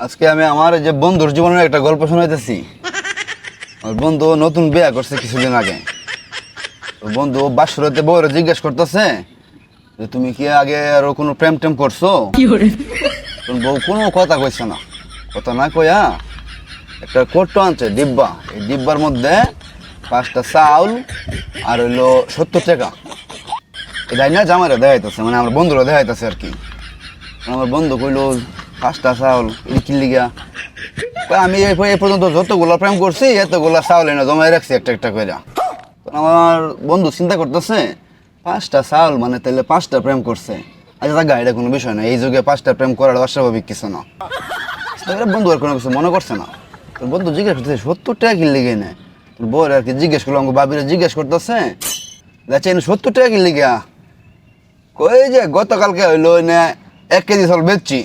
আজকে আমি আমার যে বন্ধুর জীবনের একটা গল্প শোনাইতেছি। আমার বন্ধু নতুন বিয়ে করছে কিছুদিন আগে। তো বন্ধু বাসরাতে বউরে জিজ্ঞেস করতেছে যে তুমি কি আগে আরো কোনো প্রেম টেম করছো? তখন বউ কোনো কথা কইছে না। কথা না কইয়া একটা কোটো আনছে ডিব্বা, এই ডিব্বার মধ্যে 5টা চাউল আর হইলো 70 টাকা। এটাই না জামাইরা দেখাইতেছে, মানে আমার বন্ধুরা দেখাইতেছে আর কি। আমার বন্ধু কইলো 5টা চাউল এটা কি লিগা? কয়, আমি এই পর্যন্ত যতগুলো প্রেম করছি এতগুলো চাউল এনে জমাই রাখছি একটা একটা করে। আমার বন্ধু চিন্তা করতেছে 5টা চাউল মানে তাহলে 5টা প্রেম করছে। আচ্ছা তা গাড়িটা কোনো বিষয় না, এই যুগে 5টা প্রেম করার অস্বাভাবিক কিছু না। বন্ধু আর কোনো কিছু মনে করছে না। তোর বন্ধু জিজ্ঞেস করতেছে 70 টাকা কি লিগে নেয়? তোর বউর আর কি জিজ্ঞেস করলো, আমাকে বাবিরা জিজ্ঞেস করতেছে যাচ্ছে 70 টাকা কি লিগা? কই যে গতকালকে হইলো না 1 কেজি চাল বেচছি।